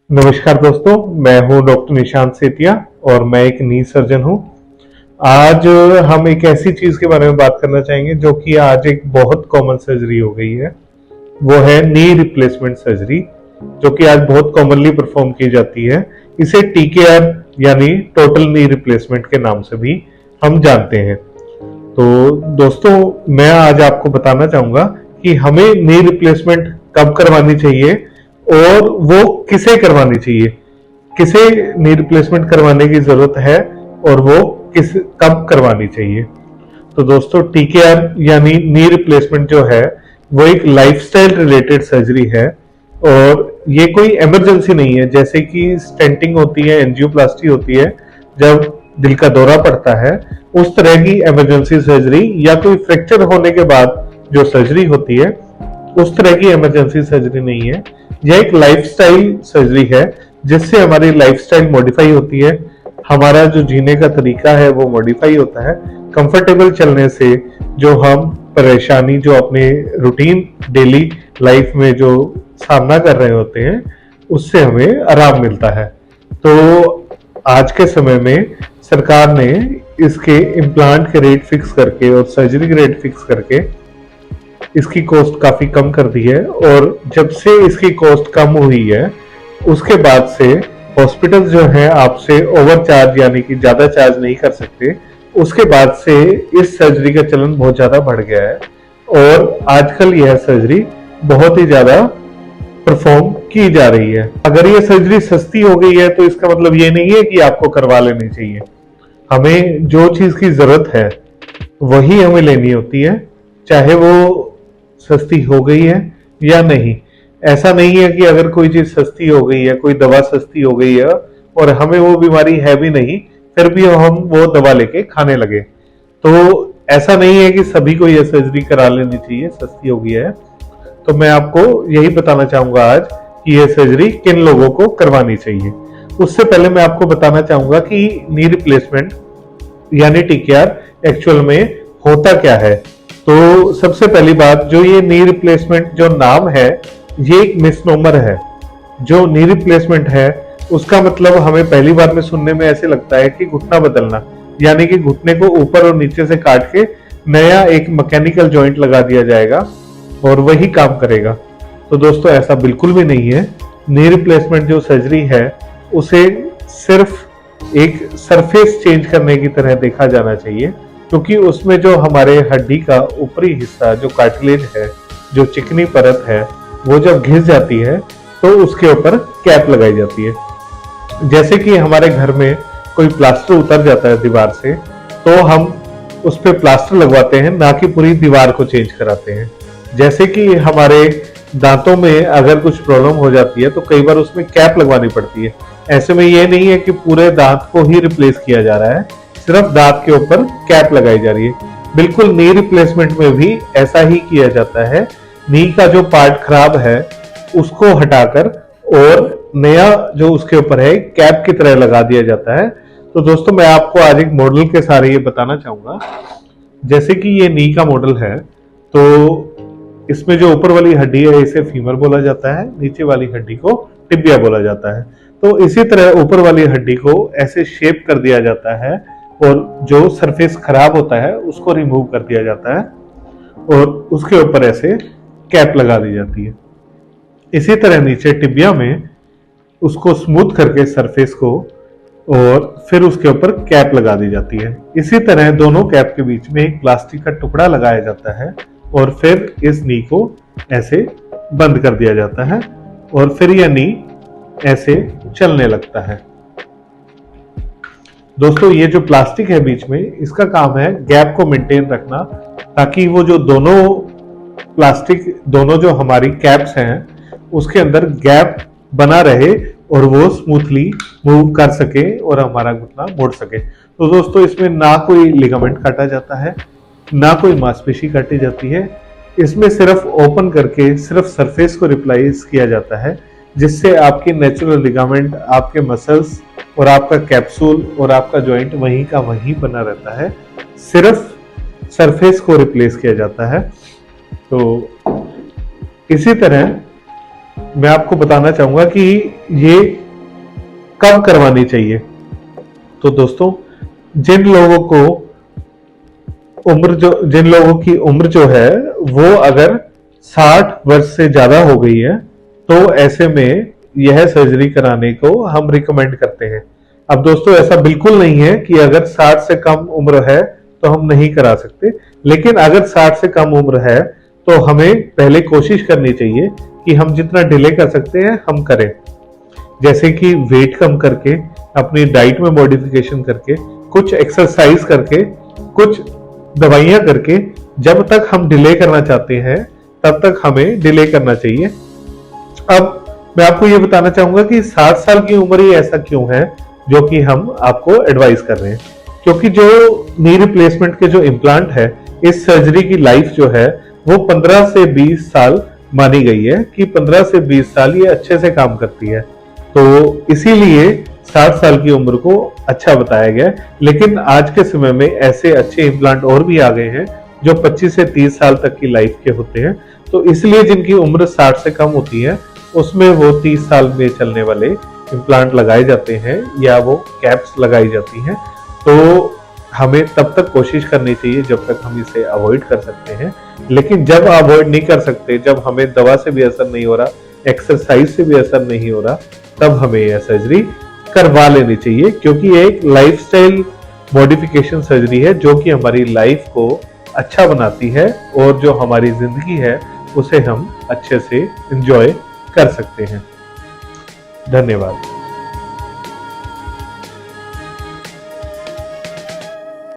नमस्कार दोस्तों, मैं हूं डॉक्टर निशांत सेतिया और मैं एक नी सर्जन हूं। आज हम एक ऐसी चीज के बारे में बात करना चाहेंगे जो कि आज एक बहुत कॉमन सर्जरी हो गई है। वो है नी रिप्लेसमेंट सर्जरी, जो कि आज बहुत कॉमनली परफॉर्म की जाती है। इसे टीकेआर यानी टोटल नी रिप्लेसमेंट के नाम से भी हम जानते हैं। तो दोस्तों, मैं आज आपको बताना चाहूंगा कि हमें नी रिप्लेसमेंट कब करवानी चाहिए और वो किसे करवानी चाहिए, किसे नी रिप्लेसमेंट करवाने की जरूरत है और वो कब करवानी चाहिए। तो दोस्तों, टीकेआर यानी नी रिप्लेसमेंट जो है वो एक लाइफस्टाइल रिलेटेड सर्जरी है और ये कोई इमरजेंसी नहीं है। जैसे कि स्टेंटिंग होती है, एंजियोप्लास्टी होती है जब दिल का दौरा पड़ता है, उस तरह की इमरजेंसी सर्जरी या कोई फ्रैक्चर होने के बाद जो सर्जरी होती है उस तरह की इमरजेंसी सर्जरी नहीं है। यह एक लाइफस्टाइल सर्जरी है जिससे हमारी लाइफस्टाइल मॉडिफाई होती है, हमारा जो जीने का तरीका है वो मॉडिफाई होता है। कंफर्टेबल चलने से जो हम परेशानी जो अपने रूटीन डेली लाइफ में जो सामना कर रहे होते हैं उससे हमें आराम मिलता है। तो आज के समय में सरकार ने इसके इम्प्लांट के रेट फिक्स करके और सर्जरी के रेट फिक्स करके इसकी कॉस्ट काफी कम कर दी है। और जब से इसकी कॉस्ट कम हुई है उसके बाद से हॉस्पिटल जो है आपसे ओवर चार्ज यानी कि ज्यादा चार्ज नहीं कर सकते। उसके बाद से इस सर्जरी का चलन बहुत ज्यादा बढ़ गया है और आजकल यह सर्जरी बहुत ही ज्यादा परफॉर्म की जा रही है। अगर ये सर्जरी सस्ती हो गई है तो इसका मतलब ये नहीं है कि आपको करवा लेनी चाहिए। हमें जो चीज की जरूरत है वही हमें लेनी होती है, चाहे वो सस्ती हो गई है या नहीं। ऐसा नहीं है कि अगर कोई चीज सस्ती हो गई है, कोई दवा सस्ती हो गई है और हमें वो बीमारी है भी नहीं, फिर भी हम वो दवा लेके खाने लगे। तो ऐसा नहीं है कि सभी को यह सर्जरी करा लेनी चाहिए सस्ती हो गई है। तो मैं आपको यही बताना चाहूंगा आज कि यह सर्जरी किन लोगों को करवानी चाहिए। उससे पहले मैं आपको बताना चाहूंगा कि नी रिप्लेसमेंट यानी टीकेआर एक्चुअल में होता क्या है। तो सबसे पहली बात, जो ये नी रिप्लेसमेंट जो नाम है ये एक मिसनोमर है। जो नी रिप्लेसमेंट है उसका मतलब हमें पहली बार में सुनने में ऐसे लगता है कि घुटना बदलना, यानी कि घुटने को ऊपर और नीचे से काट के नया एक मैकेनिकल जॉइंट लगा दिया जाएगा और वही काम करेगा। तो दोस्तों, ऐसा बिल्कुल भी नहीं है। नी रिप्लेसमेंट जो सर्जरी है उसे सिर्फ एक सरफेस चेंज करने की तरह देखा जाना चाहिए, क्योंकि उसमें जो हमारे हड्डी का ऊपरी हिस्सा जो कार्टिलेज है, जो चिकनी परत है, वो जब घिस जाती है तो उसके ऊपर कैप लगाई जाती है। जैसे कि हमारे घर में कोई प्लास्टर उतर जाता है दीवार से तो हम उस पे प्लास्टर लगवाते हैं, ना कि पूरी दीवार को चेंज कराते हैं। जैसे कि हमारे दांतों में अगर कुछ प्रॉब्लम हो जाती है तो कई बार उसमें कैप लगवानी पड़ती है। ऐसे में ये नहीं है कि पूरे दांत को ही रिप्लेस किया जा रहा है, सिर्फ दांत के ऊपर कैप लगाई जा रही है। बिल्कुल नी रिप्लेसमेंट में भी ऐसा ही किया जाता है। नी का जो पार्ट खराब है उसको हटाकर और नया जो उसके ऊपर है कैप की तरह लगा दिया जाता है। तो दोस्तों, मैं आपको आज एक मॉडल के सारे ये बताना चाहूंगा। जैसे कि ये नी का मॉडल है तो इसमें जो ऊपर वाली हड्डी है इसे फीमर बोला जाता है, नीचे वाली हड्डी को टिबिया बोला जाता है। तो इसी तरह ऊपर वाली हड्डी को ऐसे शेप कर दिया जाता है और जो सरफेस खराब होता है उसको रिमूव कर दिया जाता है और उसके ऊपर ऐसे कैप लगा दी जाती है। इसी तरह नीचे टिबिया में उसको स्मूथ करके सरफेस को और फिर उसके ऊपर कैप लगा दी जाती है। इसी तरह दोनों कैप के बीच में एक प्लास्टिक का टुकड़ा लगाया जाता है और फिर इस नी को ऐसे बंद कर दिया जाता है और फिर यह नी ऐसे चलने लगता है। दोस्तों, ये जो प्लास्टिक है बीच में, इसका काम है गैप को मेंटेन रखना, ताकि वो जो दोनों जो हमारी कैप्स हैं उसके अंदर गैप बना रहे और वो स्मूथली मूव कर सके और हमारा घुटना मुड़ सके। तो दोस्तों, इसमें ना कोई लिगामेंट काटा जाता है, ना कोई मांसपेशी काटी जाती है। इसमें सिर्फ ओपन करके सिर्फ सरफेस को रिप्लेस किया जाता है, जिससे आपकी नेचुरल लिगामेंट, आपके मसल्स और आपका कैप्सूल और आपका जॉइंट वहीं का वहीं बना रहता है। सिर्फ सरफेस को रिप्लेस किया जाता है। तो इसी तरह मैं आपको बताना चाहूंगा कि ये कब करवानी चाहिए? तो दोस्तों, जिन लोगों की उम्र जो है वो अगर 60 वर्ष से ज्यादा हो गई है, तो ऐसे में यह सर्जरी कराने को हम रिकमेंड करते हैं। अब दोस्तों, ऐसा बिल्कुल नहीं है कि अगर 60 से कम उम्र है तो हम नहीं करा सकते, लेकिन अगर 60 से कम उम्र है तो हमें पहले कोशिश करनी चाहिए कि हम जितना डिले कर सकते हैं हम करें। जैसे कि वेट कम करके, अपनी डाइट में मॉडिफिकेशन करके, कुछ एक्सरसाइज करके, कुछ दवाइयां करके, जब तक हम डिले करना चाहते हैं तब तक हमें डिले करना चाहिए। अब मैं आपको ये बताना चाहूंगा कि 60 साल की उम्र ही ऐसा क्यों है जो कि हम आपको एडवाइस कर रहे हैं। क्योंकि जो नी रिप्लेसमेंट के जो इम्प्लांट है, इस सर्जरी की लाइफ जो है वो 15 से 20 साल मानी गई है कि 15 से 20 साल ये अच्छे से काम करती है। तो इसीलिए 60 साल की उम्र को अच्छा बताया गया। लेकिन आज के समय में ऐसे अच्छे इम्प्लांट और भी आ गए हैं जो 25 से 30 साल तक की लाइफ के होते हैं। तो इसलिए जिनकी उम्र 60 से कम होती है उसमें वो 30 साल में चलने वाले इम्प्लांट लगाए जाते हैं या वो कैप्स लगाई जाती हैं। तो हमें तब तक कोशिश करनी चाहिए जब तक हम इसे अवॉइड कर सकते हैं। लेकिन जब अवॉइड नहीं कर सकते, जब हमें दवा से भी असर नहीं हो रहा, एक्सरसाइज से भी असर नहीं हो रहा, तब हमें यह सर्जरी करवा लेनी चाहिए। क्योंकि ये एक लाइफस्टाइल मॉडिफिकेशन सर्जरी है जो कि हमारी लाइफ को अच्छा बनाती है और जो हमारी जिंदगी है उसे हम अच्छे से एंजॉय कर सकते हैं। धन्यवाद।